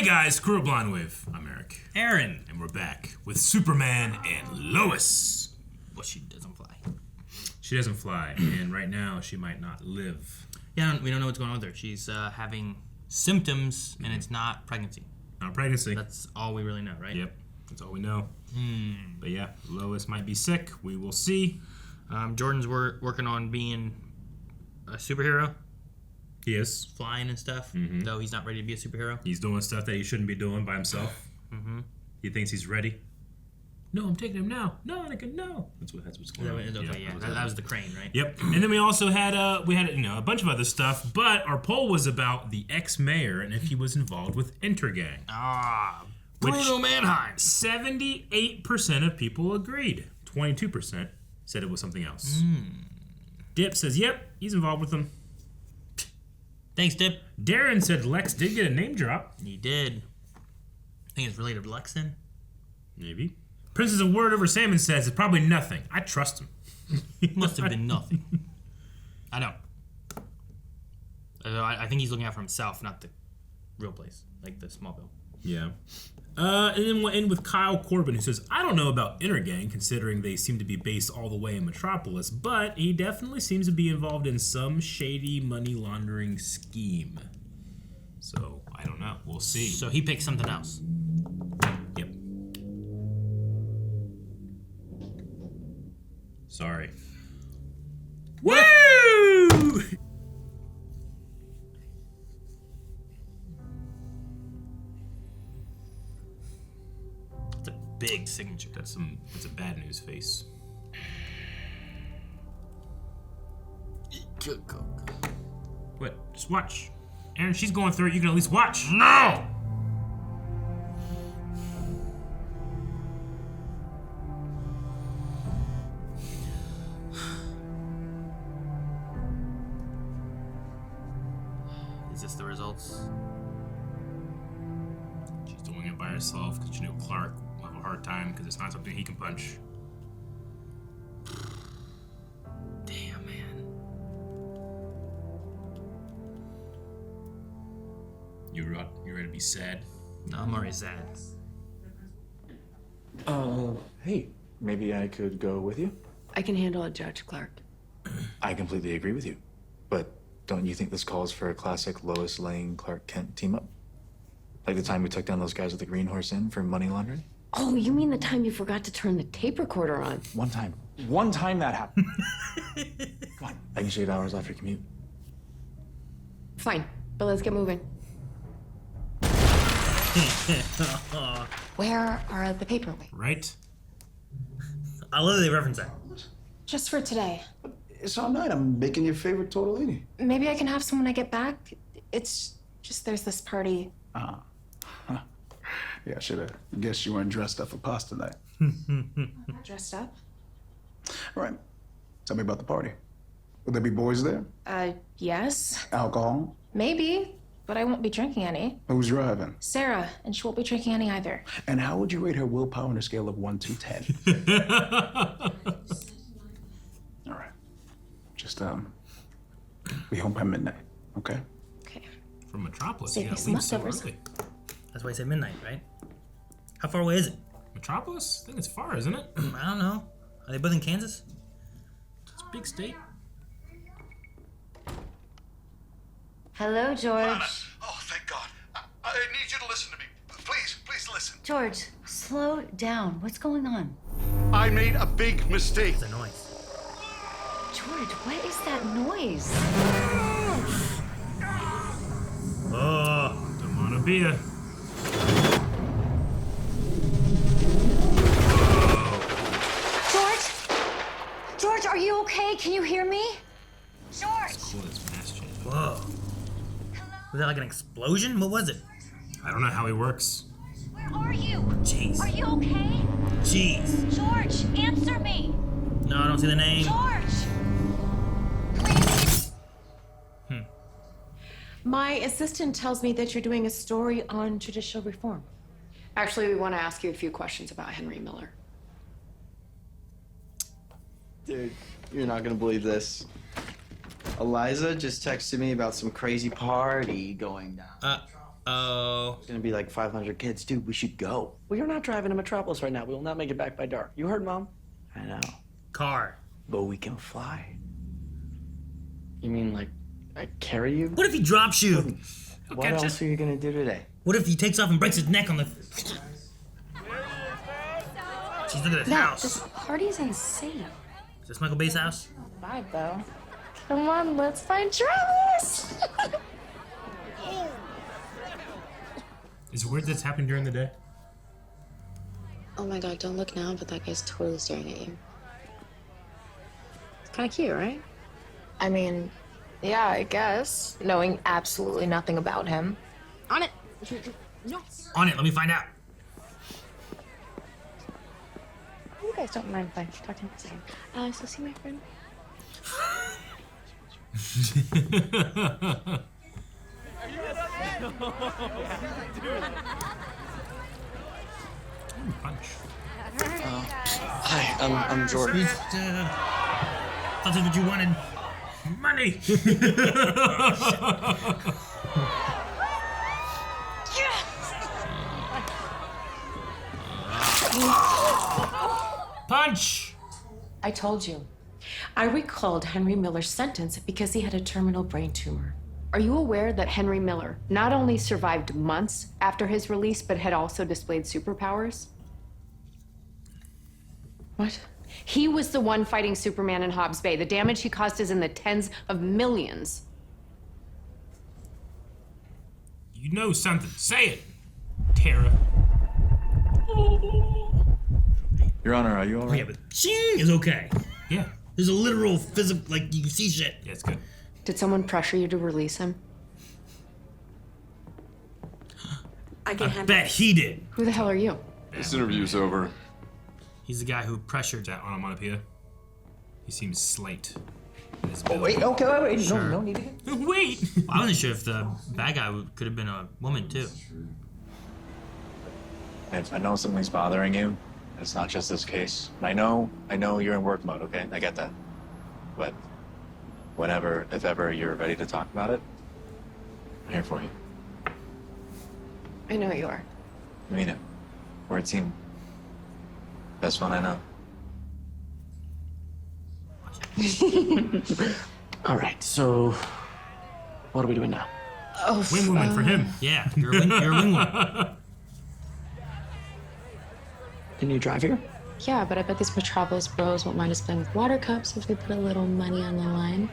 Hey guys, Screw a Blonde Wave. I'm Eric. Aaron. And we're back with Superman and Lois. Well, she doesn't fly. She doesn't fly, and right now she might not live. Yeah, we don't know what's going on with her. She's having symptoms, and it's not pregnancy. Not pregnancy. That's all we really know, right? Yep, that's all we know. But yeah, Lois might be sick. We will see. Jordan's working on being a superhero. He is. Flying and stuff, though he's not ready to be a superhero. He's doing stuff that he shouldn't be doing by himself. He thinks he's ready. No, I'm taking him now. No, Anakin, no. That's what's going on. Okay, yeah. That was the crane, right? Yep. And then we also had a bunch of other stuff, but our poll was about the ex-mayor and if he was involved with Intergang. Bruno Mannheim. 78% of people agreed. 22% said it was something else. Dip says, yep, he's involved with them. Thanks, Dip. Darren said Lex did get a name drop. He did. I think it's related to Lex then. Maybe. Princess of Word Over Salmon says it's probably nothing. I trust him. It must have been nothing. I don't. I think he's looking out for himself, not the real place, like the Smallville. Yeah. And then we'll end with Kyle Corbin, who says, I don't know about Intergang, considering they seem to be based all the way in Metropolis, but he definitely seems to be involved in some shady money laundering scheme. So, I don't know. We'll see. So he picked something else. Yep. Sorry. Woo! Big signature. That's a bad news face. What? Just watch. Aaron, she's going through it. You can at least watch. No! Is this the results? She's doing it by herself because she knew Clark will have a hard time because it's not something he can punch. Damn, man. You ready to be sad? No, I'm already sad. Hey, maybe I could go with you? I can handle it, Judge Clark. I completely agree with you. But don't you think this calls for a classic Lois Lane Clark Kent team up? Like the time we took down those guys with the Green Horse Inn for money laundering? Oh, you mean the time you forgot to turn the tape recorder on? One time. One time that happened. Come on, I can show you 8 hours after commute. Fine, but let's get moving. Where are the paperweights? Right? I love that they reference that. Just for today. It's all night. I'm making your favorite tortellini. Maybe I can have some when I get back. It's just there's this party. Yeah, I should have guessed you weren't dressed up for pasta night. I'm not dressed up. All right. Tell me about the party. Will there be boys there? Yes. Alcohol? Maybe, but I won't be drinking any. Who's driving? Sarah, and she won't be drinking any either. And how would you rate her willpower on a scale of 1 to 10? All right. Just, be home by midnight, okay? Okay. From Metropolis, Save you me gotta some leave so leftovers. early. That's why I said midnight, right? How far away is it? Metropolis? I think it's far, isn't it? I don't know. Are they both in Kansas? It's a big state. Hello, George. Lana. Oh, thank God. I need you to listen to me. Please listen. George, slow down. What's going on? I made a big mistake. The noise. George, what is that noise? Oh, Onomatopoeia. George, are you okay? Can you hear me? George! Cool, this mass change. Whoa. Was that like an explosion? What was it? I don't know how he works. Where are you? Jeez. Are you okay? Jeez. George, answer me! No, I don't see the name. George! Please. My assistant tells me that you're doing a story on judicial reform. Actually, we want to ask you a few questions about Henry Miller. Dude, you're not gonna believe this. Eliza just texted me about some crazy party going down. Oh. It's gonna be like 500 kids. Dude, we should go. We are not driving to Metropolis right now. We will not make it back by dark. You heard, Mom? I know. Car. But we can fly. You mean like I carry you? What if he drops you? What else are you gonna do today? What if he takes off and breaks his neck on the... She's looking at his Nat, house. this party's insane. Is this Michael Bay's house? Vibe, though. Come on, let's find Travis! Is it weird that's happened during the day? Oh my god, don't look now, but that guy's totally staring at you. It's kind of cute, right? I mean, yeah, I guess. Knowing absolutely nothing about him. On it! On it, let me find out. You guys don't mind if I talk to him for a second. So see my friend? Punch. Hi, I'm Jordan. That's what you wanted. Money! Punch! I told you. I recalled Henry Miller's sentence because he had a terminal brain tumor. Are you aware that Henry Miller not only survived months after his release, but had also displayed superpowers? What? He was the one fighting Superman in Hobbs Bay. The damage he caused is in the tens of millions. You know something. Say it, Tara. Your Honor, are you all right? Yeah, but ching is okay. Yeah. There's a literal physical, like, you can see shit. Yeah, it's good. Did someone pressure you to release him? I can I handle bet he did. Who the hell are you? This interview's over. He's the guy who pressured That onomatopoeia. He seems slight. Wait, okay, wait. Sure. No need to. Wait! I wasn't sure if the bad guy could have been a woman, too. If I know something's bothering you, it's not just this case. I know you're in work mode, okay? I get that. But whenever, if ever you're ready to talk about it, I'm here for you. I know you are. I mean it. We're a team. Best one I know. All right, so what are we doing now? Wing woman for him. Yeah, you're a wing woman. Can you drive here? Yeah, but I bet these Metropolis bros won't mind us playing with water cups if we put a little money on the line.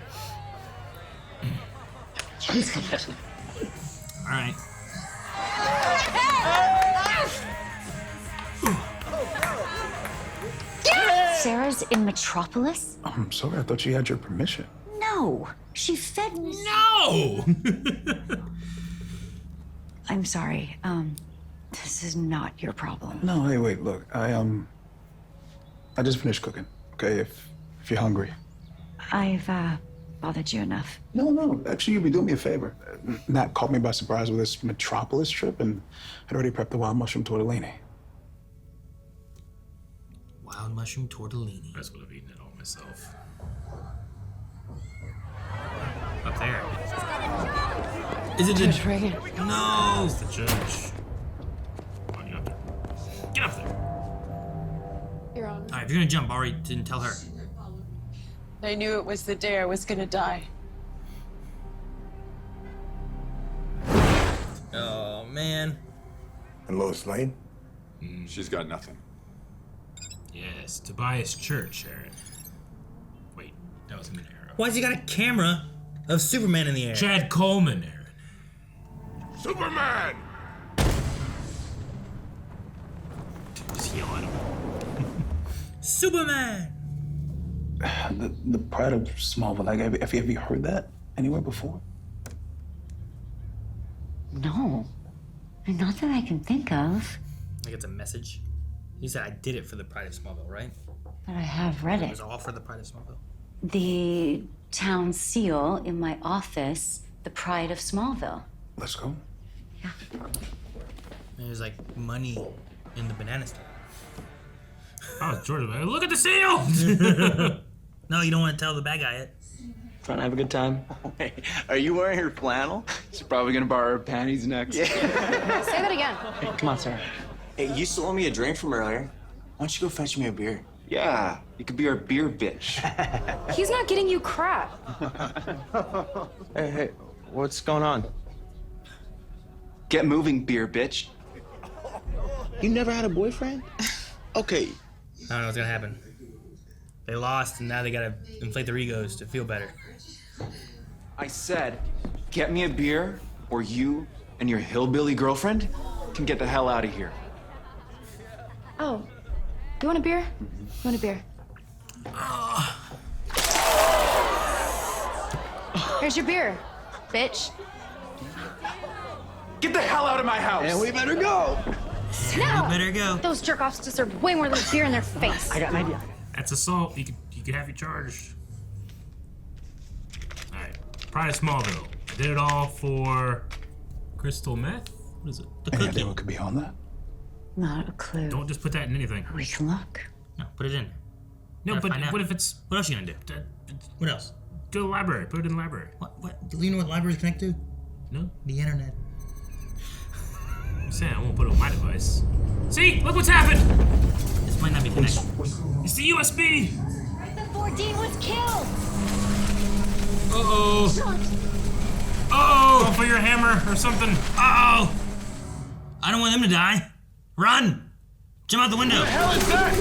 All right. Sarah's in Metropolis? I'm sorry, I thought she had your permission. No, she fed me. No! I'm sorry. This is not your problem. No, hey, wait, look, I just finished cooking, okay, if you're hungry. I've, bothered you enough. No, actually, you'd be doing me a favor. Nat caught me by surprise with this Metropolis trip, and I'd already prepped the wild mushroom tortellini. Wild mushroom tortellini. I just would have eaten it all myself. Up there. Is it Judge Reagan. No! It's the judge. Come on, get up there. Get up there! Your Honor. All right, if you're gonna jump, already didn't tell her. I knew it was the day I was gonna die. Oh, man. And Lois Lane? She's got nothing. Yes, Tobias Church, Aaron. Wait, that was an arrow. Why's he got a camera of Superman in the air? Chad Coleman, Aaron. Superman! Just yell at him. Superman! The Pride of Smallville, like, have you heard that anywhere before? No. Not that I can think of. Like it's a message. He said, I did it for the Pride of Smallville, right? But I have read It it. was all for the Pride of Smallville. The town seal in my office, the Pride of Smallville. Let's go. Yeah. And there's like money in the banana store. Oh, Jordan, look at the seal! No, you don't want to tell the bad guy it. Trying to have a good time? Hey, are you wearing her flannel? She's probably gonna borrow her panties next. Say that again. Hey, come on, Sarah. Hey, you still owe me a drink from earlier. Why don't you go fetch me a beer? Yeah, you could be our beer bitch. He's not getting you crap. Hey, what's going on? Get moving, beer bitch. You never had a boyfriend? Okay. I don't know what's gonna happen. They lost, and now they gotta inflate their egos to feel better. I said, get me a beer, or you and your hillbilly girlfriend can get the hell out of here. Oh, you want a beer? You want a beer? Here's your beer, bitch. Get the hell out of my house! And we better go. No! You better go. Those jerk-offs deserve way more than beer in their face. I got an idea. That's assault. You could have you charged. All right. Pride of Smallville. I did it all for crystal meth. What is it? The Any cookie. idea what could be on that? Not a clue. Don't just put that in anything. We can look. No, put it in. No, Gotta but find out. what if it's? What else you gonna do? What else? Go to the library. Put it in the library. What? Do you know what libraries connect to? No. The internet. I'm saying I won't put it on my device. See? Look what's happened. This might not be connected. It's the USB. Before Dean was killed. Oh, for your hammer or something. Uh-oh! I don't want them to die. Run! Jump out the window. What the hell is that?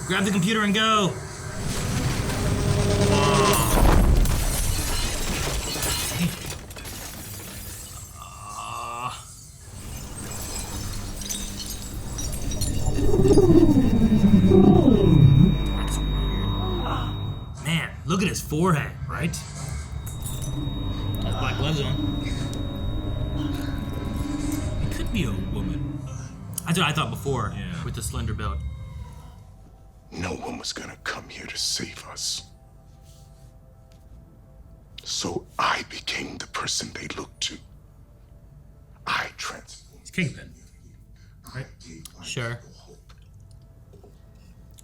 Grab the computer and go. Man, look at his forehead, right? Has black gloves on. It could be a woman. That's what I thought before, Yeah. with the slender build. No one was gonna come here to save us. So I became the person they looked to. I transformed. It's Kingpin. Right? Sure.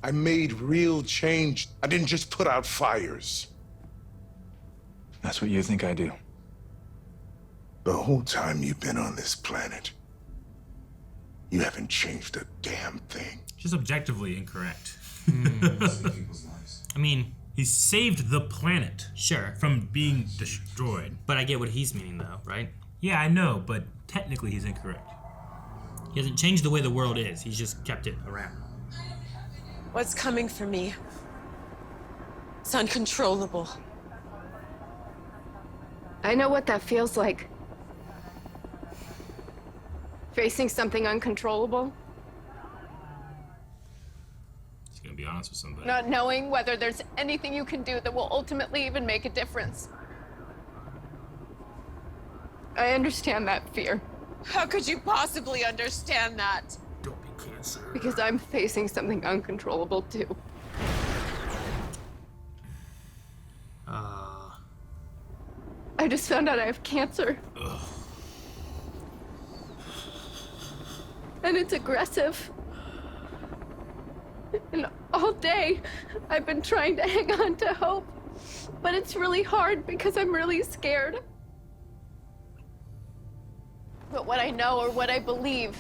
I made real change. I didn't just put out fires. That's what you think I do. The whole time you've been on this planet, you haven't changed a damn thing. Just objectively incorrect. I mean, He saved the planet sure. from being destroyed. But I get what he's meaning, though, right? Yeah, I know, but technically he's incorrect. He hasn't changed the way the world is. He's just kept it around. What's coming for me? It's uncontrollable. I know what that feels like. Facing something uncontrollable. He's gonna be honest with somebody. Not knowing whether there's anything you can do that will ultimately even make a difference. I understand that fear. How could you possibly understand that? Don't be cancer. Because I'm facing something uncontrollable too. I just found out I have cancer. Ugh. And it's aggressive. And all day, I've been trying to hang on to hope. But it's really hard because I'm really scared. But what I know, or what I believe,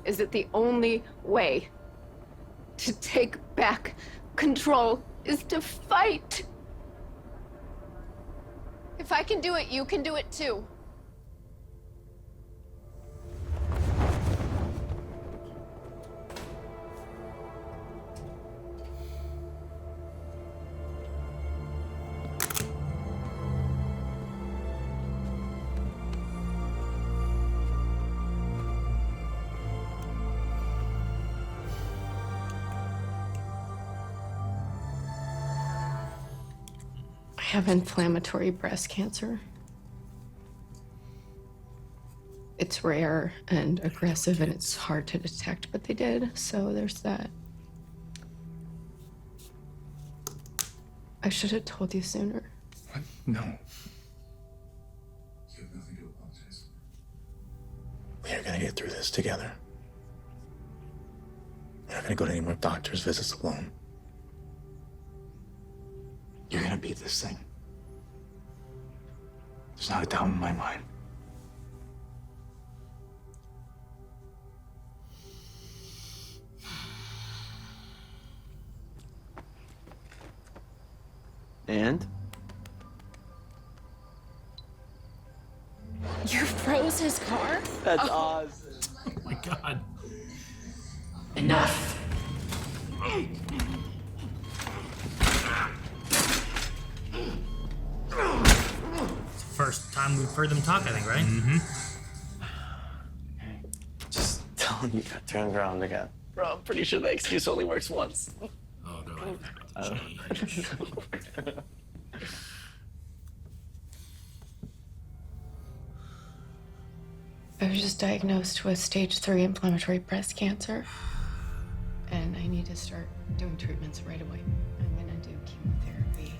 is that the only way to take back control is to fight. If I can do it, you can do it too. I have inflammatory breast cancer. It's rare and aggressive and it's hard to detect, but they did, so there's that. I should have told you sooner. What? No. You have nothing to apologize for. We are gonna get through this together. We're not gonna go to any more doctor's visits alone. You're gonna beat this thing. There's not a doubt in my mind. And? You froze his car? That's awesome. Oh my god. Enough. It's the first time we've heard them talk, I think, right? Mm-hmm. Just tell him you got turned around again. Bro, I'm pretty sure that excuse only works once. Oh, they're like about to change. I was just diagnosed with stage 3 inflammatory breast cancer. And I need to start doing treatments right away. I'm gonna do chemotherapy.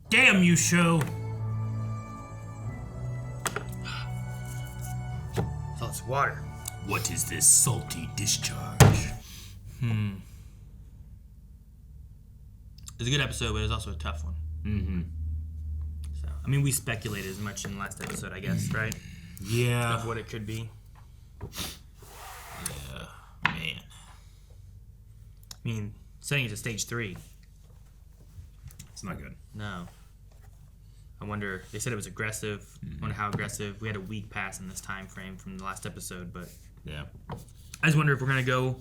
Damn you, show. Oh, it's water. What is this salty discharge? It's a good episode, but it's also a tough one. Mm-hmm. So, I mean, we speculated as much in the last episode, I guess, right? Yeah. Of what it could be. Yeah, man. I mean, setting it to stage 3. It's not good. No. I wonder, they said it was aggressive. I wonder how aggressive. We had a week pass in this time frame from the last episode, but Yeah. I just wonder if we're going to go,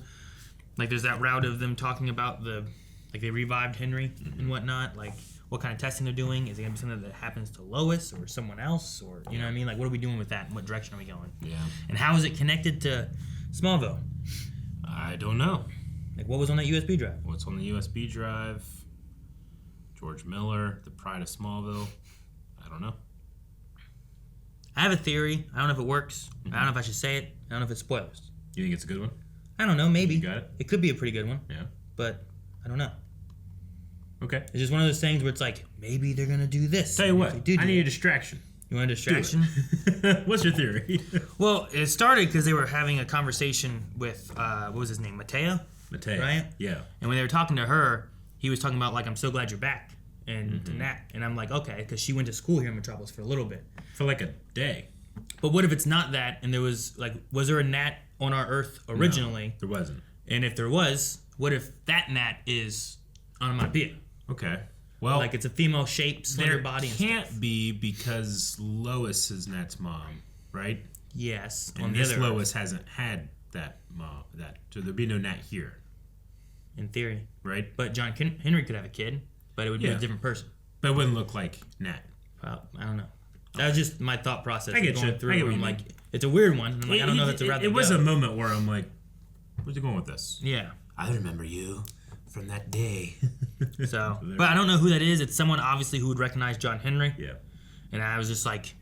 like, there's that route of them talking about like, they revived Henry and whatnot. Like, what kind of testing they're doing? Is it going to be something that happens to Lois or someone else? Or, you know what I mean? Like, what are we doing with that? And what direction are we going? Yeah. And how is it connected to Smallville? I don't know. Like, what was on that USB drive? What's on the USB drive? George Miller, The Pride of Smallville. I don't know. I have a theory. I don't know if it works. I don't know if I should say it. I don't know if it's spoilers. You think it's a good one? I don't know. Maybe. You got it? It could be a pretty good one. Yeah. But I don't know. Okay. It's just one of those things where it's like, maybe they're going to do this. Tell you what, If they do I need it- a distraction. You want a distraction? What's your theory? Well, it started because they were having a conversation with, what was his name? Matteo? Matteo. Right? Yeah. And when they were talking to her, he was talking about, like, I'm so glad you're back. And to Nat. And I'm like, okay, because she went to school here in Metropolis for a little bit. For like a day. But what if it's not that, and there was, like, was there a Nat on our Earth originally? No, there wasn't. And if there was, what if that Nat is Onomatopoeia? Okay. Well, Like, it's a female shape, slender body and can't stuff. be because Lois is Nat's mom, right? Yes. And on the this other Lois Earth, hasn't had that mom. So there'd be no Nat here, in theory. right? But John Henry could have a kid, but it would be Yeah. a different person. But it wouldn't look like Nat. Well, I don't know. That was just my thought process. I get going you. through. I get what I'm you like, mean. it's a weird one. I'm like, I don't know if it's a route to It was go. a moment where I'm like, where's he going with this? Yeah. I remember you from that day. So, but I don't know who that is. It's someone obviously who would recognize John Henry. Yeah. And I was just like,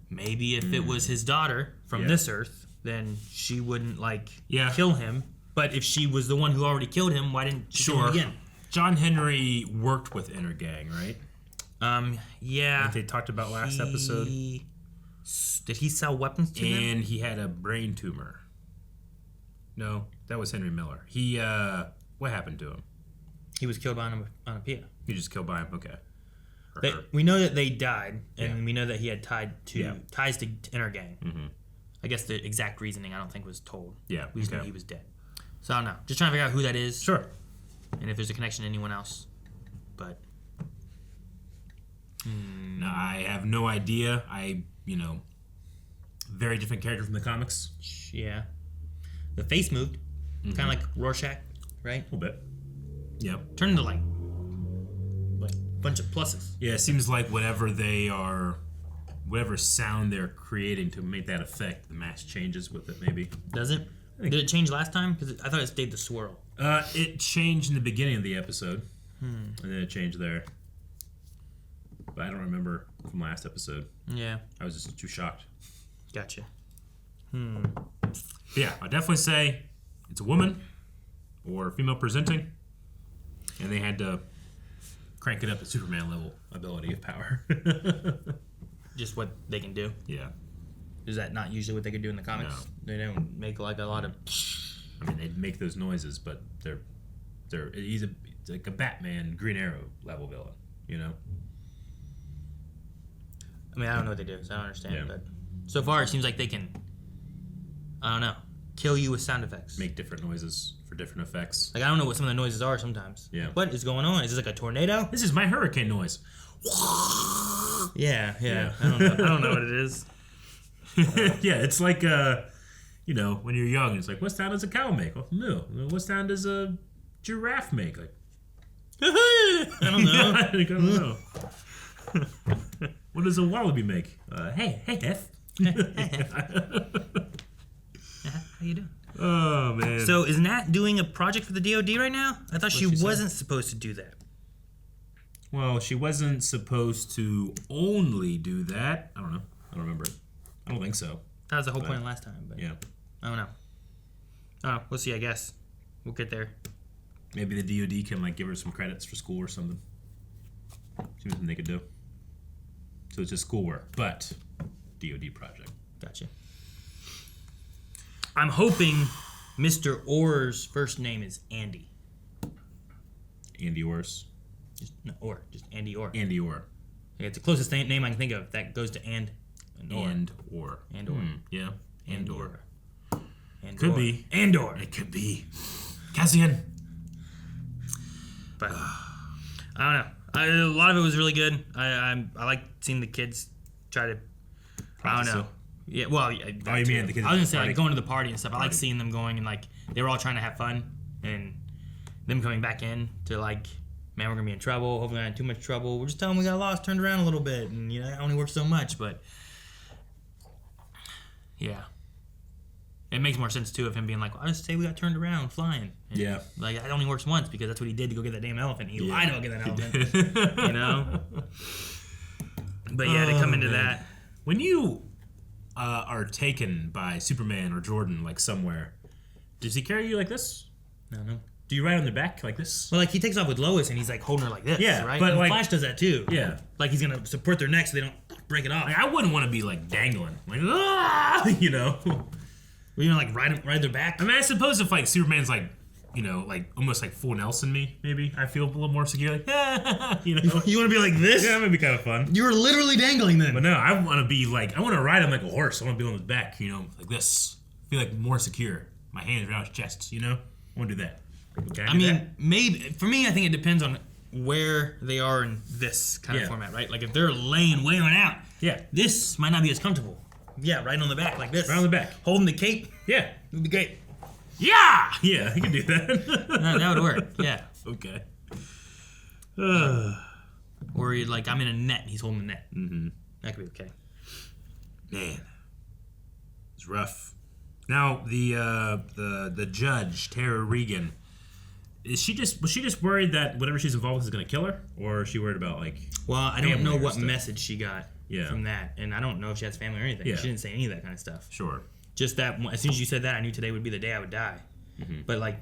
maybe if it was his daughter from Yeah. this Earth, then she wouldn't Yeah. kill him. But if she was the one who already killed him, why didn't she kill him again? John Henry worked with Intergang, right? Yeah. Like they talked about last episode. Did he sell weapons to them? And he had a brain tumor. No, that was Henry Miller. He, what happened to him? He was killed by Onomatopoeia. He just killed by him. Okay. Or her. We know that they died, and Yeah. we know that he had ties to Intergang. Mm-hmm. I guess the exact reasoning I don't think was told. Yeah, We just know okay. he was dead. So I don't know. Just trying to figure out who that is. Sure. And if there's a connection to anyone else. But No, I have no idea. Very different character from the comics. yeah. The face moved. Mm-hmm. Kind of like Rorschach, right? A little bit. Yep. Turned into like bunch of pluses. Yeah, it seems like whatever they are whatever sound they're creating to make that effect, the mask changes with it, maybe. Does it? Did it change last time? Because I thought it stayed the swirl. It changed in the beginning of the episode, and then it changed there. But I don't remember from last episode. Yeah. I was just too shocked. Gotcha. Yeah, I'd definitely say it's a woman or female presenting, and they had to crank it up to Superman level ability of power. Just what they can do. Yeah. Is that not usually what they could do in the comics? No. They don't make like a lot of. I mean, they make those noises, but he's like a Batman, Green Arrow level villain, you know. I mean, I don't know what they do, so I don't understand. Yeah. But so far, it seems like they can. I don't know. Kill you with sound effects. Make different noises for different effects. Like I don't know what some of the noises are sometimes. Yeah. What is going on? Is this like a tornado? This is my hurricane noise. Yeah. I don't know what it is. Yeah, it's like you know, when you're young, it's like, what sound does a cow make? Well, no. What sound does a giraffe make? Like, I don't know. I don't know. What does a wallaby make? Hey, Hef. How you doing? Oh man. So is Nat doing a project for the DoD right now? I thought she What'd she wasn't supposed to do that. Well, she wasn't supposed to only do that. I don't know. I don't remember it. I don't think so. That was the whole point last time. But yeah. I don't know. Oh, we'll see. I guess we'll get there. Maybe the DoD can like give her some credits for school or something. See something they could do. So it's just schoolwork, but DoD project. Gotcha. I'm hoping Mr. Orr's first name is Andy. Andy Orr's. Just Andy Orr. Andy Orr. Yeah, it's the closest name I can think of that goes to and Orr. And Orr. Yeah. Andor. Could be. Andor. It could be. Cassian. But I don't know. A lot of it was really good. I like seeing the kids try to. I don't know. Yeah, well, yeah, oh, you mean the kids? I was gonna say like going to the party and stuff. I like seeing them going and like they were all trying to have fun and them coming back in to like, man, we're gonna be in trouble. Hopefully not in too much trouble. We're just telling them we got lost, turned around a little bit, and you know, it only works so much. But yeah, it makes more sense too of him being like, well, I just say we got turned around flying. And yeah, like it only works once because that's what he did to go get that damn elephant. He lied to go get that elephant. You know. But yeah, to come into that when you are taken by Superman or Jordan like somewhere, does he carry you like this? No. Do you ride on their back like this? Well, like he takes off with Lois and he's like holding her like this. Yeah, right. But and like Flash does that too. Yeah, like he's gonna support their neck so they don't break it off. Like, I wouldn't want to be like dangling, like you know. Well, you know, like ride their back. I mean, I suppose if like Superman's like, you know, like almost like full Nelson me, maybe I feel a little more secure. Like, you know, you want to be like this? Yeah, that would be kind of fun. You were literally dangling then. But no, I want to be like, I want to ride him like a horse. I want to be on his back, you know, like this. Feel like more secure. My hands around his chest, you know. I want to do that. I mean, maybe for me, I think it depends on where they are in this kind of format, right? Like if they're laying way on out, this might not be as comfortable. Yeah, right on the back like this. Right on the back, holding the cape. Yeah, it would be great. Yeah, you can do that. That would work. Yeah. Okay. Or like I'm in a net, and he's holding the net. Mm-hmm. That could be okay. Man, it's rough. Now the judge, Tara Reagan. Was she just worried that whatever she's involved with is going to kill her, or is she worried about like? Well, I don't know what message she got from that, and I don't know if she has family or anything. Yeah. She didn't say any of that kind of stuff. Sure. Just that as soon as you said that, I knew today would be the day I would die. Mm-hmm. But like,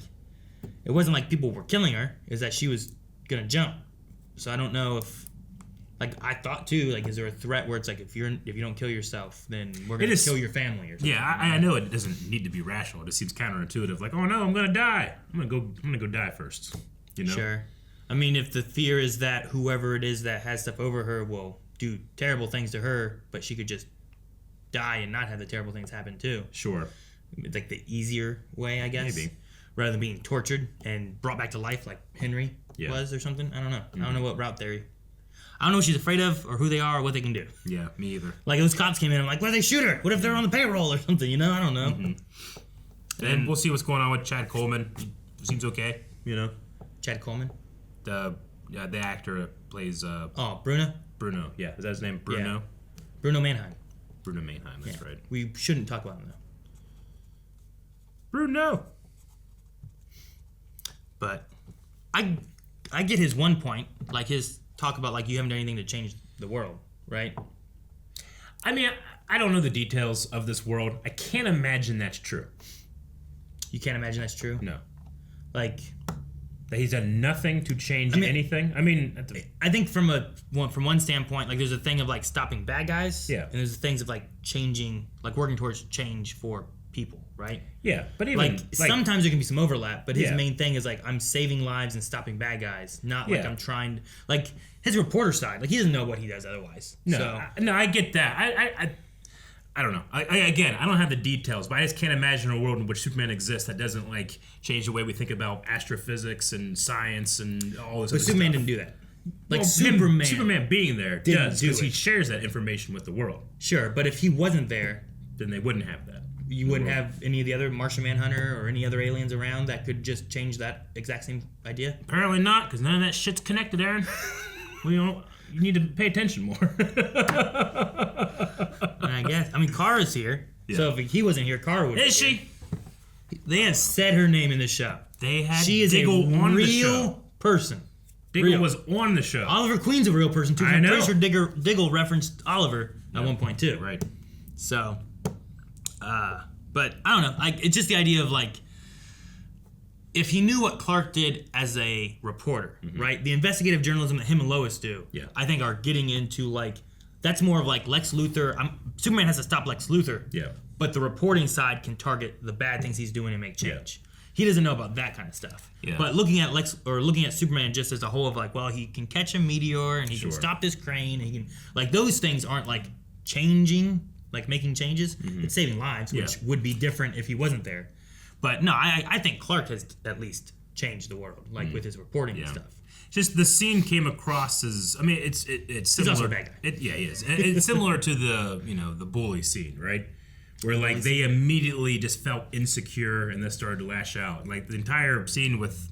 it wasn't like people were killing her. It was that she was gonna jump. So I don't know if, like, I thought too. Like, is there a threat where it's like if you don't kill yourself, then we're gonna kill your family or something? Yeah, I know it doesn't need to be rational. It just seems counterintuitive. Like, oh no, I'm gonna die. I'm gonna go die first. You know. Sure. I mean, if the fear is that whoever it is that has stuff over her will do terrible things to her, but she could just die and not have the terrible things happen too. Sure. It's like the easier way, I guess. Maybe. Rather than being tortured and brought back to life like Henry was or something. I don't know. Mm-hmm. I don't know what route I don't know what she's afraid of or who they are or what they can do. Yeah, me either. Like those cops came in and I'm like, why did they shoot her? What if they're on the payroll or something? You know, I don't know. Mm-hmm. And we'll see what's going on with Chad Coleman. He seems okay, you know. Chad Coleman? The actor that plays Bruno? Bruno, yeah. Is that his name? Bruno? Bruno Mannheim. Bruno Mannheim, that's right. We shouldn't talk about him, though. Bruno! But I get his one point, like his talk about like you haven't done anything to change the world, right? I mean, I don't know the details of this world. I can't imagine that's true. You can't imagine that's true? No. Like... That he's done nothing to change anything? I mean... I think from one standpoint, like there's a thing of like stopping bad guys. Yeah. And there's things of like changing, like working towards change for people, right? Yeah, but even... Like sometimes there can be some overlap, but his Yeah. main thing is like I'm saving lives and stopping bad guys, not like Yeah. I'm trying... Like his reporter side, like he doesn't know what he does otherwise. No, So, I get that. I don't know. Again, I don't have the details, but I just can't imagine a world in which Superman exists that doesn't like change the way we think about astrophysics and science and all this. but other Superman stuff. didn't do that. Like Well, Superman being there didn't does do because he it. shares that information with the world. Sure, but if he wasn't there, then they wouldn't have that. You wouldn't have any of the other Martian Manhunter or any other aliens around that could just change that exact same idea? Apparently not, because none of that shit's connected, Aaron. You need to pay attention more. I guess. I mean, Kara's here. Yeah. So if he wasn't here, Kara would be Is here. she? They had said her name in the show. They had She is Diggle a on real the show. person. Diggle Real. was on the show. Oliver Queen's a real person, too. I I'm know. pretty sure Diggle referenced Oliver at one point, too. Right. So, but I don't know. It's just the idea of like, if he knew what Clark did as a reporter, right? The investigative journalism that him and Lois do, I think are getting into like, that's more of like Lex Luthor. Superman has to stop Lex Luthor. Yeah. But the reporting side can target the bad things he's doing and make change. He doesn't know about that kind of stuff. Yeah. But looking at Superman just as a whole of like, well, he can catch a meteor and he can stop this crane. And he can like those things aren't like changing, like making changes. It's saving lives, which would be different if he wasn't there. But no, I think Clark has at least changed the world, like with his reporting and stuff. Just the scene came across as, I mean, it's similar. He's also a bad guy. He is. It's similar to the bully scene, right? Where like they immediately just felt insecure and then started to lash out. Like the entire scene with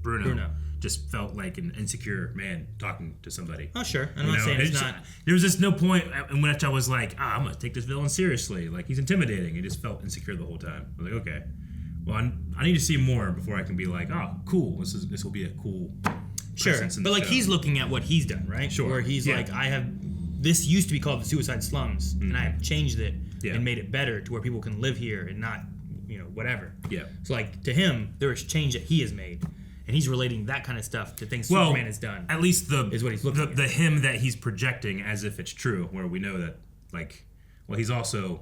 Bruno just felt like an insecure man talking to somebody. Oh sure, I'm not saying it's not. There was just no point in which I was like, I'm gonna take this villain seriously. Like he's intimidating. He just felt insecure the whole time. I was like, okay, well I need to see more before I can be like, oh cool, this will be a cool. Sure, but like he's looking at what he's done, right? Sure. Where he's like, this used to be called the Suicide Slums, and I have changed it and made it better to where people can live here and not, whatever. Yeah. So like to him, there is change that he has made, and he's relating that kind of stuff to things Superman has done. At least is what he's looking at. The him that he's projecting as if it's true, where we know that he's also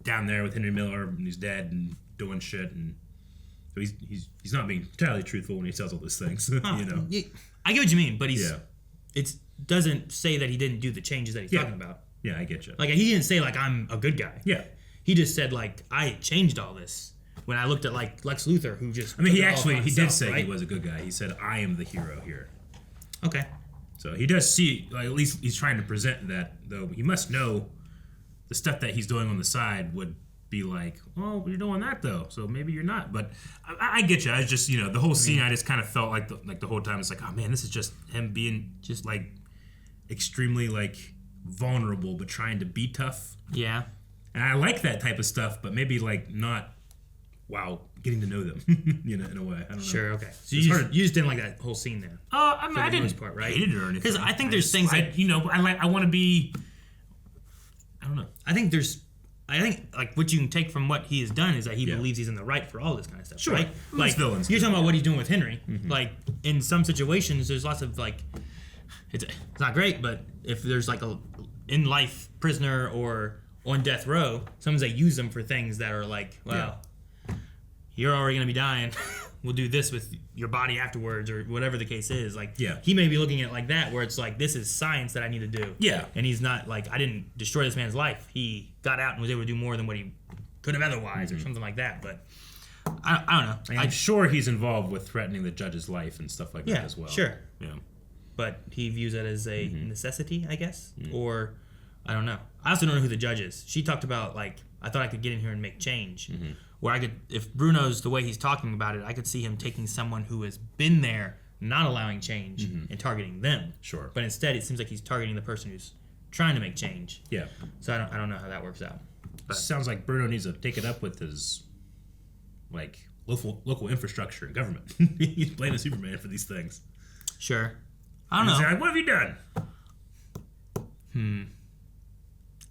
down there with Henry Miller and he's dead and doing shit, and so he's not being entirely truthful when he says all those things. I get what you mean, but it doesn't say that he didn't do the changes that he's talking about. Yeah, I get you. Like he didn't say like I'm a good guy. Yeah. He just said like I changed all this when I looked at like Lex Luthor, who just. I mean, took it all he upon did himself, say right? he was a good guy. He said, "I am the hero here." Okay. So he does see, like, at least he's trying to present that, though he must know the stuff that he's doing on the side would be like, well, you're doing that though, so maybe you're not. But I get you. I just, the whole scene, I just kind of felt like the whole time it's like, oh man, this is just him being just like extremely like vulnerable, but trying to be tough. Yeah. And I like that type of stuff, but maybe like not while getting to know them, in a way. I don't know. Sure. Okay. So you just didn't like that whole scene then. I mean, I didn't most part, right? hate it or anything. Because I think there's things that I want to be. I don't know. I think like what you can take from what he has done is that he believes he's in the right for all this kind of stuff. Sure. Right? Like villains. You're talking about what he's doing with Henry. Like in some situations, there's lots of like, it's not great, but if there's like a in life prisoner or on death row, sometimes they use them for things that are like, well, you're already gonna be dying. We'll do this with your body afterwards, or whatever the case is. Like, he may be looking at it like that, where it's like, this is science that I need to do. Yeah. And he's not like, I didn't destroy this man's life. He got out and was able to do more than what he could have otherwise, or something like that. But I don't know. I'm sure he's involved with threatening the judge's life and stuff like that as well. Sure. Yeah. But he views it as a necessity, I guess, or I don't know. I also don't know who the judge is. She talked about like, I thought I could get in here and make change. Where I could, if Bruno's the way he's talking about it, I could see him taking someone who has been there, not allowing change, and targeting them. Sure. But instead, it seems like he's targeting the person who's trying to make change. Yeah. So I don't know how that works out. But Sounds like Bruno needs to take it up with his like local infrastructure and government. He's blaming Superman for these things. Sure. I don't know. He's like, what have you done?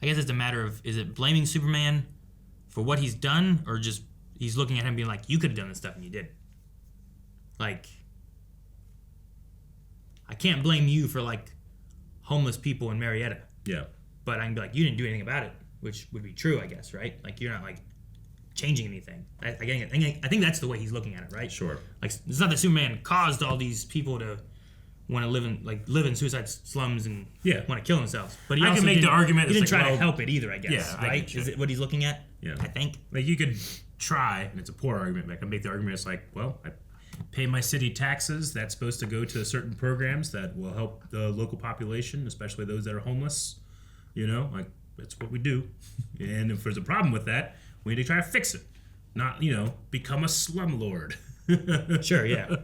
I guess it's a matter of, is it blaming Superman for what he's done, or just he's looking at him being like, you could have done this stuff and you didn't. Like, I can't blame you for like homeless people in Marietta. Yeah. But I can be like, you didn't do anything about it, which would be true, I guess, right? Like, you're not like changing anything. I think that's the way he's looking at it, right? Sure. Like, it's not that Superman caused all these people to want to live in suicide slums and want to kill themselves. But he I also can make the argument he didn't like, try to help it either, I guess. Yeah, right? Is it what he's looking at? Yeah. I think. Like you could try, and it's a poor argument, but I can make the argument it's like, well, I pay my city taxes. That's supposed to go to certain programs that will help the local population, especially those that are homeless. You know, like that's what we do. And if there's a problem with that, we need to try to fix it. Not, become a slumlord. Sure, yeah.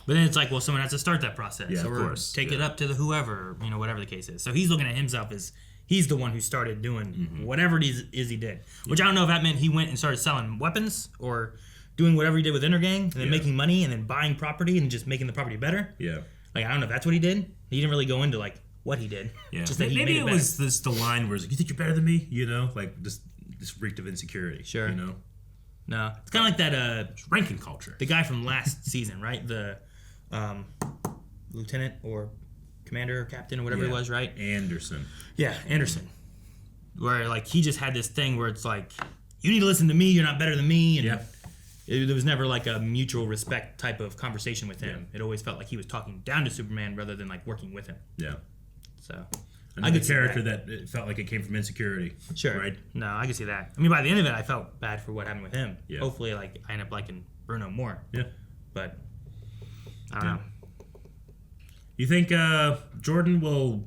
But then it's like, well, someone has to start that process. Yeah, of or course. take it up to the whoever, whatever the case is. So he's looking at himself as he's the one who started doing whatever it is he did. Which I don't know if that meant he went and started selling weapons or doing whatever he did with Intergang and then making money and then buying property and just making the property better. Yeah. Like, I don't know if that's what he did. He didn't really go into, like, what he did. Yeah. Just that he Maybe made it better. was the line where it's like, you think you're better than me? Like, just reeked of insecurity. Sure. No. It's kind of like that ranking culture. The guy from last season, right? The lieutenant or commander or captain or whatever it was, right? Anderson. Yeah, Anderson. Where, like, he just had this thing where it's like, you need to listen to me, you're not better than me. And there was never, like, a mutual respect type of conversation with him. It always felt like he was talking down to Superman rather than, like, working with him. Yeah. So, Another character that it felt like it came from insecurity. Sure. Right? No, I can see that. I mean, by the end of it, I felt bad for what happened with him. Yeah. Hopefully, like, I end up liking Bruno more. Yeah. But, I don't know. You think Jordan will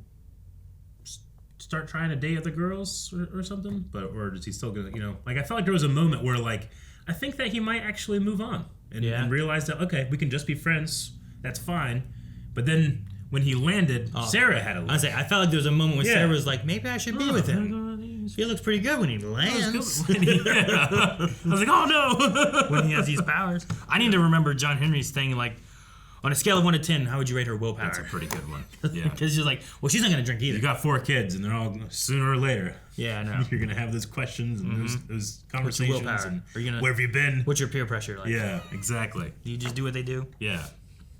start trying to date other girls or something? Or is he still going to, like, I felt like there was a moment where, like, I think that he might actually move on and realize that, okay, we can just be friends. That's fine. But then when he landed, Sarah had a look. I felt like there was a moment when Sarah was like, maybe I should be with him. He looks pretty good when he lands. I was like, oh no. When he has these powers. I need to remember John Henry's thing, like, on a scale of 1 to 10, how would you rate her willpower? That's a pretty good one. Yeah. Because she's like, well, she's not going to drink either. You got 4 kids, and they're all, sooner or later. Yeah, I know. You're going to have those questions and those conversations. And Are you gonna, where have you been? What's your peer pressure like? Yeah, exactly. Do you just do what they do? Yeah.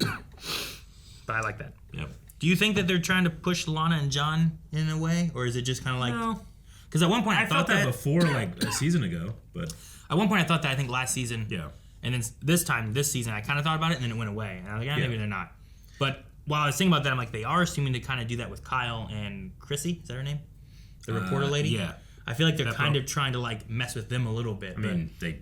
But I like that. Yep. Do you think that they're trying to push Lana and John in a way? Or is it just kind of like... No. Because at one point I thought that before, like, a season ago, but... At one point I thought that, I think, last season. Yeah. And then this season, I kind of thought about it, and then it went away. And I was like, maybe they're not. But while I was thinking about that, I'm like, they are seeming to kind of do that with Kyle and Chrissy. Is that her name? The reporter lady? Yeah. I feel like they're kind of trying to, like, mess with them a little bit. I mean, they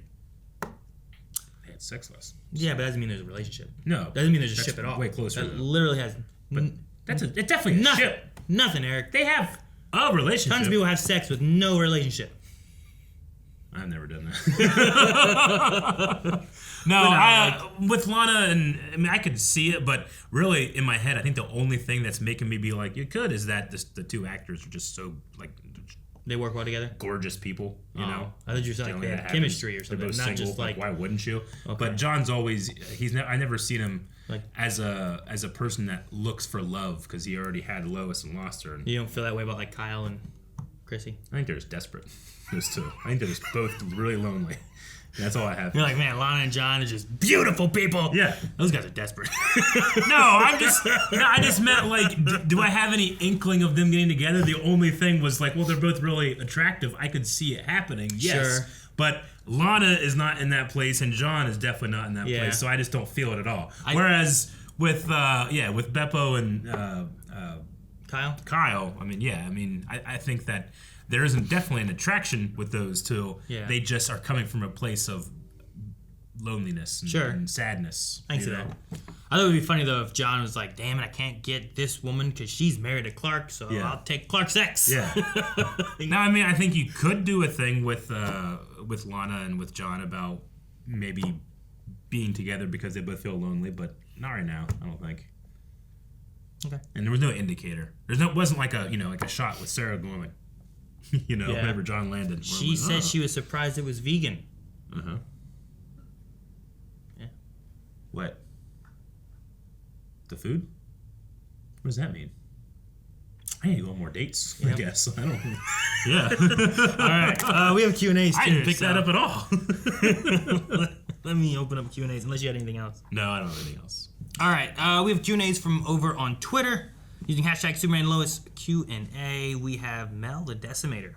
had sex lessons. Yeah, but that doesn't mean there's a relationship. No. That doesn't mean there's a ship at all. Way closer. That literally has... But it's definitely a ship. Nothing, Eric. They have a relationship. Tons of people have sex with no relationship. I've never done that. No, with Lana, and I mean, I could see it, but really in my head, I think the only thing that's making me be like, you could, is that the 2 actors are just so, like, they work well together. Gorgeous people, you know. I thought you were saying like they had chemistry or something. They're both not single. just like why wouldn't you? Okay. But John's always I never seen him like as a person that looks for love, because he already had Lois and lost her. And you don't feel that way about like Kyle and Chrissy? I think they're just desperate. Those 2. I think they're just both really lonely. That's all I have. You're like, man, Lana and John are just beautiful people. Yeah. Those guys are desperate. I just meant, like, do I have any inkling of them getting together? The only thing was, like, well, they're both really attractive. I could see it happening, yes. Sure. But Lana is not in that place, and John is definitely not in that place, so I just don't feel it at all. Whereas with Beppo and Kyle, I think that there isn't definitely an attraction with those 2. Yeah. They just are coming from a place of loneliness and sadness. I can see that. I thought it would be funny, though, if John was like, damn it, I can't get this woman because she's married to Clark, so I'll take Clark's ex. Yeah. No, I mean, I think you could do a thing with Lana and with John about maybe being together because they both feel lonely, but not right now, I don't think. Okay. And there was no indicator. Wasn't like a shot with Sarah going like, whenever John landed. She said she was surprised it was vegan. Uh-huh. Yeah. What? The food? What does that mean? I need to go on more dates, I guess. I don't. Yeah. All right. We have Q&As too. I didn't pick that up at all. Let me open up Q&As unless you had anything else. No, I don't have anything else. All right. We have Q&As from over on Twitter using hashtag Superman Lois Q&A. We have Mel the Decimator.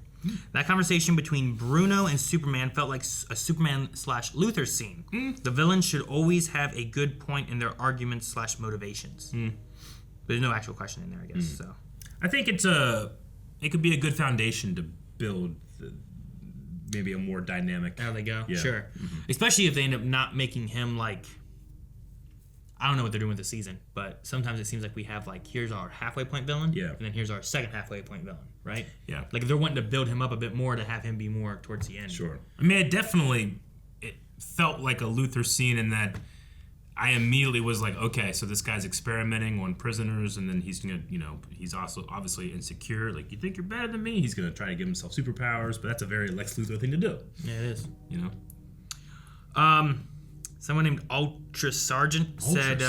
That conversation between Bruno and Superman felt like a Superman/Luther scene. The villain should always have a good point in their arguments/motivations. There's no actual question in there, I guess. So I think it could be a good foundation to build maybe a more dynamic. How they go, Yeah. sure. Especially if they end up not making him like. I don't know what they're doing with the season, but sometimes it seems like we have like, here's our halfway point villain, and then here's our second halfway point villain, right? Yeah. Like if they're wanting to build him up a bit more to have him be more towards the end. Sure. I mean, it felt like a Luther scene in that I immediately was like, okay, so this guy's experimenting on prisoners, and then he's gonna, he's also obviously insecure. Like, you think you're better than me? He's gonna try to give himself superpowers, but that's a very Lex Luthor thing to do. Yeah, it is. Someone named Ultra Sergeant said,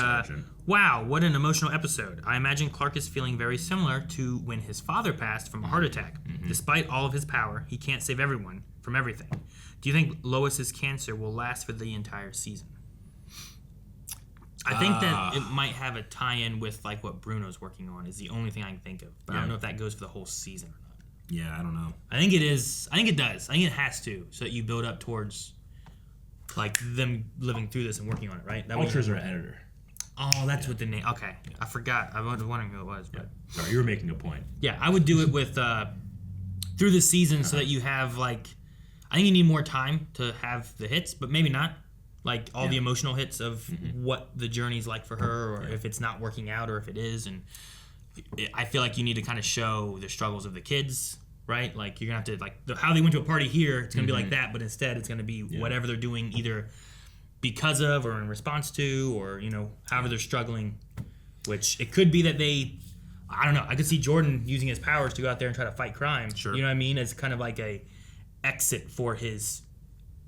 wow, what an emotional episode. I imagine Clark is feeling very similar to when his father passed from a heart attack. Despite all of his power, he can't save everyone from everything. Do you think Lois's cancer will last for the entire season? I think that it might have a tie-in with like what Bruno's working on is the only thing I can think of. But I don't know if that goes for the whole season or not. Yeah, I don't know. I think it is. I think it does. I think it has to, so that you build up towards like them living through this and working on it, right? Ultra's our editor. Oh, that's what the name. Okay, yeah. I forgot. I was wondering who it was. But sorry, you were making a point. Yeah, I would do it with through the season so that you have like. I think you need more time to have the hits, but maybe not. Like all the emotional hits of what the journey's like for her, or if it's not working out, or if it is. And I feel like you need to kind of show the struggles of the kids, right? Like you're gonna have to like how they went to a party here. It's gonna be like that, but instead it's gonna be whatever they're doing, either because of or in response to, or however they're struggling. Which it could be that I don't know. I could see Jordan using his powers to go out there and try to fight crime. Sure. You know what I mean? As kind of like a exit for his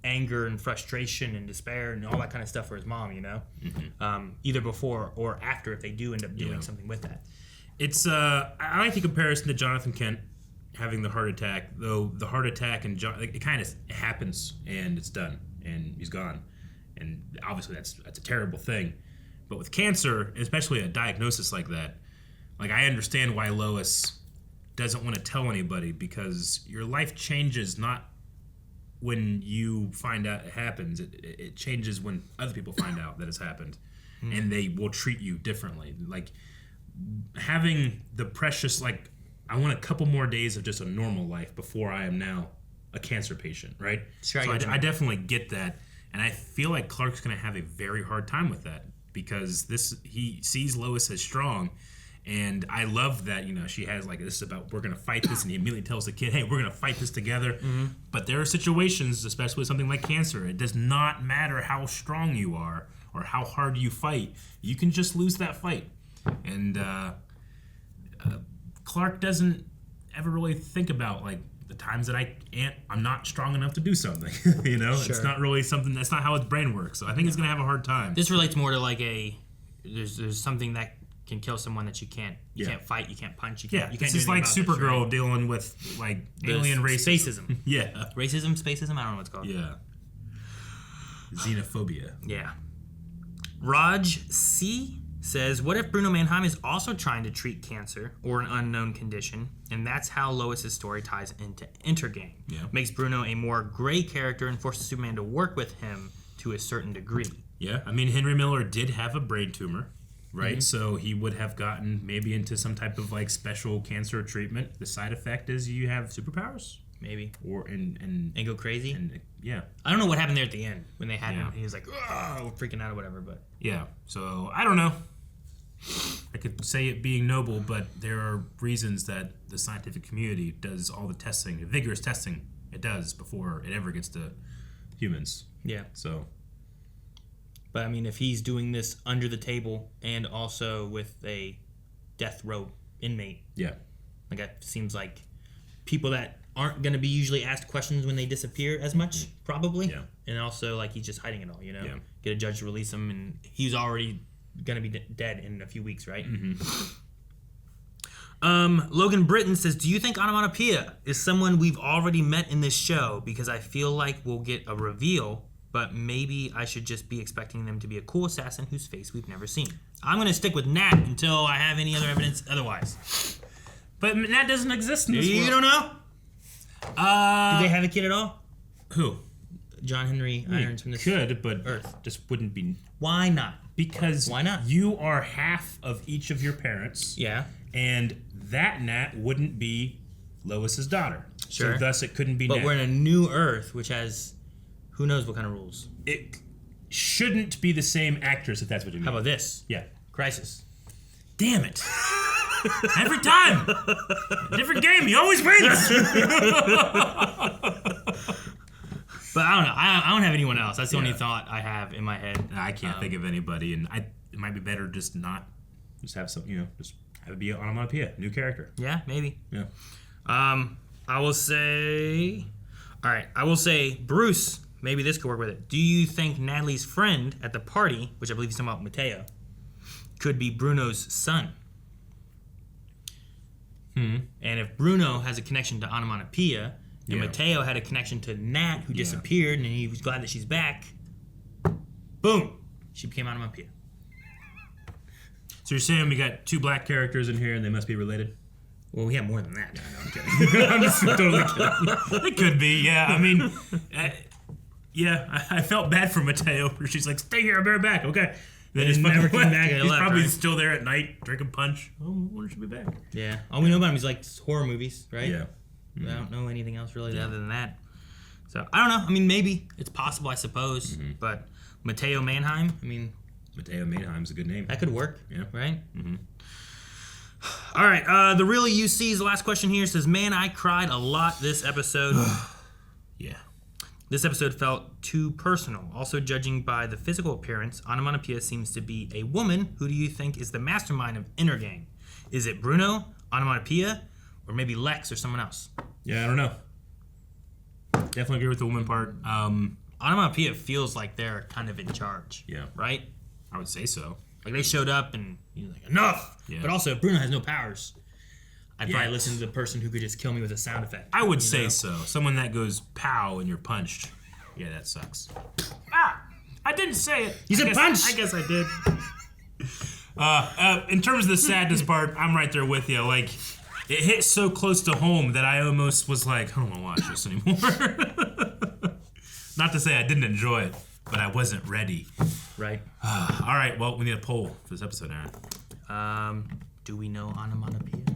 anger and frustration and despair and all that kind of stuff for his mom, either before or after if they do end up doing something with that. It's I like the comparison to Jonathan Kent having the heart attack, though the heart attack and it kind of happens and it's done and he's gone, and obviously that's a terrible thing. But with cancer, especially a diagnosis like that, like I understand why Lois doesn't want to tell anybody, because your life changes not when you find out it happens. It changes when other people find out that it's happened, and they will treat you differently. Like having the precious, like I want a couple more days of just a normal life before I am now a cancer patient, right? Sure, so I definitely get that, and I feel like Clark's going to have a very hard time with that, because he sees Lois as strong. And I love that, she has like, this is about, we're going to fight this. And he immediately tells the kid, hey, we're going to fight this together. But there are situations, especially with something like cancer, it does not matter how strong you are or how hard you fight. You can just lose that fight. And Clark doesn't ever really think about like the times that I'm not strong enough to do something. Sure. It's not really something, that's not how his brain works. So I think he's going to have a hard time. This relates more to like there's something that can kill someone that you can't fight, you can't punch, you can't this is like Supergirl dealing with like alien racism. Racism, spacism, I don't know what it's called. Xenophobia. Raj C says, what if Bruno Mannheim is also trying to treat cancer or an unknown condition, and that's how Lois's story ties into Intergang? Makes Bruno a more gray character and forces Superman to work with him to a certain degree. I mean, Henry Miller did have a brain tumor, right? So he would have gotten maybe into some type of like special cancer treatment. The side effect is you have superpowers, maybe, or and go crazy. And I don't know what happened there at the end when they had him. He was like, oh, freaking out or whatever. But so I don't know. I could say it being noble, but there are reasons that the scientific community does all the testing, the vigorous testing it does before it ever gets to humans. So. But I mean, if he's doing this under the table and also with a death row inmate. Yeah. Like it seems like people that aren't going to be usually asked questions when they disappear as much, probably. Yeah. And also, like, he's just hiding it all, you know? Yeah. Get a judge to release him, and he's already going to be dead in a few weeks, right? Logan Britton says, do you think Onomatopoeia is someone we've already met in this show? Because I feel like we'll get a reveal, but maybe I should just be expecting them to be a cool assassin whose face we've never seen. I'm going to stick with Nat until I have any other evidence otherwise. But Nat doesn't exist in this world. You don't know? Do they have a kid at all? Who? John Henry Irons from this could, but Earth. Just wouldn't be. Why not? Because why not? You are half of each of your parents. Yeah. And that Nat wouldn't be Lois's daughter. Sure. So thus it couldn't be But Nat. we're in a new Earth, which has who knows what kind of rules. It shouldn't be the same actress if that's what you mean. How about this? Yeah. Crisis. Damn it. Every time. Different game. He always wins. But I don't know. I don't have anyone else. That's the only thought I have in my head. I can't think of anybody, and it might be better just have some, just have it be an Onomatopoeia, new character. Yeah, maybe. Yeah. I will say Bruce. Maybe this could work with it. Do you think Natalie's friend at the party, which I believe he's talking about Matteo, could be Bruno's son? And if Bruno has a connection to Onomatopoeia, and Matteo had a connection to Nat, who disappeared, and he was glad that she's back, boom, she became Onomatopoeia. So you're saying we got two black characters in here, and they must be related? Well, we have more than that. No, I'm kidding. I'm just totally kidding. It could be, yeah. I mean, I felt bad for Matteo, where she's like, stay here, I'll be right back, okay. Then He never came back. He's Left, probably right? still there at night, drinking punch. Oh, when should be back? Yeah. All we know about him is like horror movies, right? Yeah. I don't know anything else really other than that. So, I don't know. I mean, maybe. It's possible, I suppose. But Matteo Mannheim, Matteo Mannheim's a good name. That could work. Yeah. Right? All right. The Really You See's the last question here says, man, I cried a lot this episode. Yeah. This episode felt too personal. Also, judging by the physical appearance, Onomatopoeia seems to be a woman. Who do you think is the mastermind of Intergang? Is it Bruno, Onomatopoeia, or maybe Lex or someone else? Yeah, I don't know. Definitely agree with the woman part. Onomatopoeia feels like they're kind of in charge. Yeah. Right? I would say so. Like they showed up and you're like, enough! Yeah. But also, if Bruno has no powers, I'd probably listen to the person who could just kill me with a sound effect. I would say so. Someone that goes pow and you're punched. Yeah, that sucks. Ah! I didn't say it. You said punch! I guess I did. In terms of the sadness part, I'm right there with you. Like, it hit so close to home that I almost was like, I don't want to watch this anymore. Not to say I didn't enjoy it, but I wasn't ready. Right. All right, well, we need a poll for this episode, Aaron. Do we know Onomatopoeia?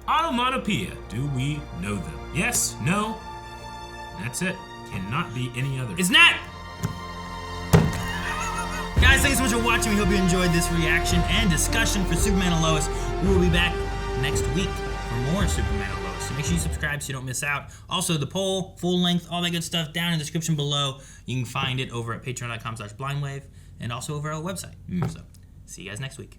Onomatopoeia. Do we know them? Yes? No? That's it. Cannot be any other. It's Nat! Guys, thanks so much for watching. We hope you enjoyed this reaction and discussion for Superman and Lois. We will be back next week for more Superman and Lois. So make sure you subscribe so you don't miss out. Also, the poll, full length, all that good stuff down in the description below. You can find it over at patreon.com/blindwave and also over our website. So, see you guys next week.